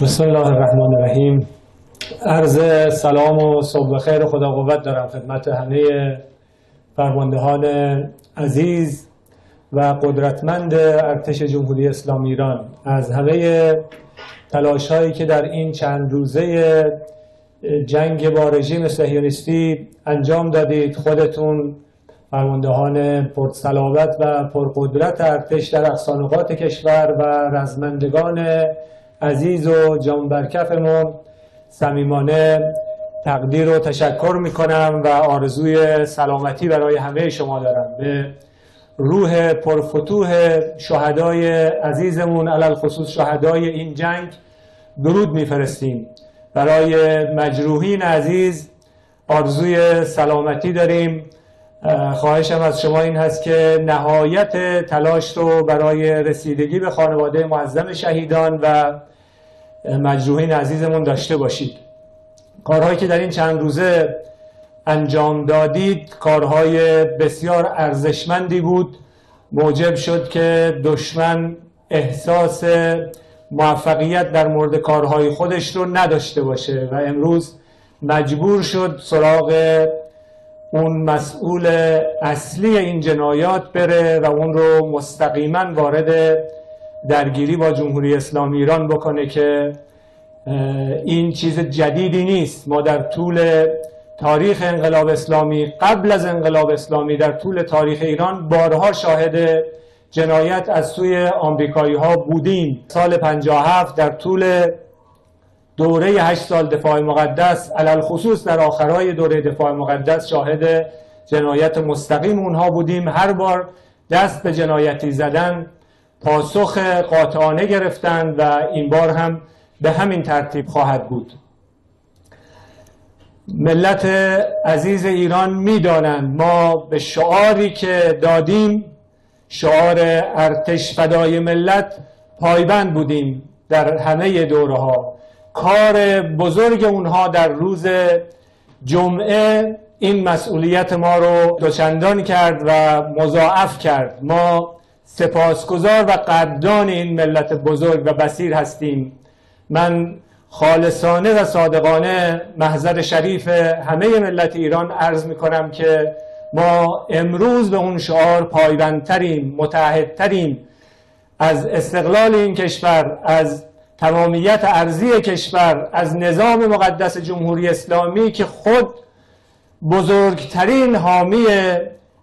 بسم الله الرحمن الرحیم. عرض سلام و صبح بخیر و خدا قوت دارم خدمت همه فرماندهان عزیز و قدرتمند ارتش جمهوری اسلامی ایران. از همه تلاش هایی که در این چند روزه جنگ با رژیم صهیونیستی انجام دادید، خودتون فرماندهان پرصلابت و پرقدرت ارتش در اقصانقاط کشور و رزمندگان عزیز و جانبرکفمون، صمیمانه تقدیر و تشکر میکنم و آرزوی سلامتی برای همه شما دارم. به روح پرفتوح شهدای عزیزمون، علل خصوص شهدای این جنگ، درود میفرستیم. برای مجروحین عزیز آرزوی سلامتی داریم. خواهشم از شما این هست که نهایت تلاش رو برای رسیدگی به خانواده معظم شهیدان و مجروحین عزیزمون داشته باشید. کارهایی که در این چند روزه انجام دادید کارهای بسیار ارزشمندی بود. موجب شد که دشمن احساس موفقیت در مورد کارهای خودش رو نداشته باشه و امروز مجبور شد سراغ اون مسئول اصلی این جنایات بره و اون رو مستقیما وارد درگیری با جمهوری اسلامی ایران بکنه که این چیز جدیدی نیست. ما در طول تاریخ انقلاب اسلامی، قبل از انقلاب اسلامی، در طول تاریخ ایران بارها شاهد جنایت از سوی آمریکایی ها بودیم. سال 57 در طول دوره 8 سال دفاع مقدس، علل خصوص در آخرای دوره دفاع مقدس، شاهد جنایت مستقیم اونها بودیم. هر بار دست به جنایتی زدن پاسخ قاطعانه گرفتند و این بار هم به همین ترتیب خواهد بود. ملت عزیز ایران میدانند ما به شعاری که دادیم، شعار ارتش فدای ملت، پایبند بودیم در همه دوره ها. کار بزرگ اونها در روز جمعه این مسئولیت ما رو دوچندان کرد و مضاعف کرد. ما سپاسگزار و قدردان این ملت بزرگ و بصیر هستیم. من خالصانه و صادقانه محضر شریف همه ملت ایران عرض می کنم که ما امروز به اون شعار پایبندترین، متعهدترین، از استقلال این کشور، از تمامیت ارضی کشور، از نظام مقدس جمهوری اسلامی که خود بزرگترین حامی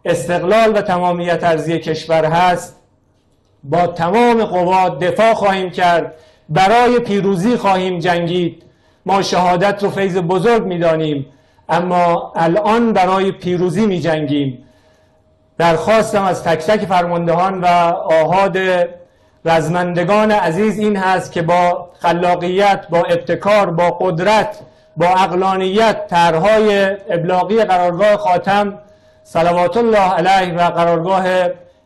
استقلال و تمامیت ارضی کشور هست، با تمام قوا دفاع خواهیم کرد. برای پیروزی خواهیم جنگید. ما شهادت رو فیض بزرگ می‌دانیم، اما الان برای پیروزی می‌جنگیم. درخواستم از تک تک فرماندهان و آحاد رزمندگان عزیز این هست که با خلاقیت، با ابتکار، با قدرت، با عقلانیت طرح‌های ابلاغی قرارگاه خاتم صلوات الله علیه و قرارگاه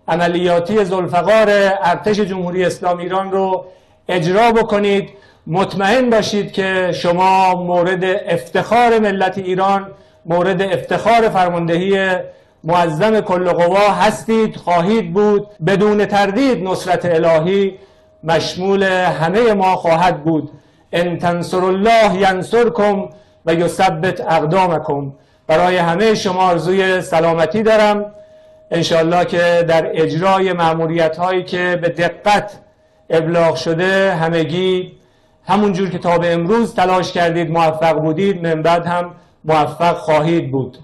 عملیاتی ذوالفقار ارتش جمهوری اسلامی ایران رو اجرا بکنید. مطمئن باشید که شما مورد افتخار ملت ایران، مورد افتخار فرماندهی معظم کل قوا هستید، خواهید بود. بدون تردید نصرت الهی مشمول همه ما خواهد بود. ان تنصروا الله ینصرکم و یثبت اقدامکم. برای همه شما آرزوی سلامتی دارم. انشالله که در اجرای مأموریت هایی که به دقت ابلاغ شده همگی همون جور که تا به امروز تلاش کردید موفق بودید، من بعد هم موفق خواهید بود.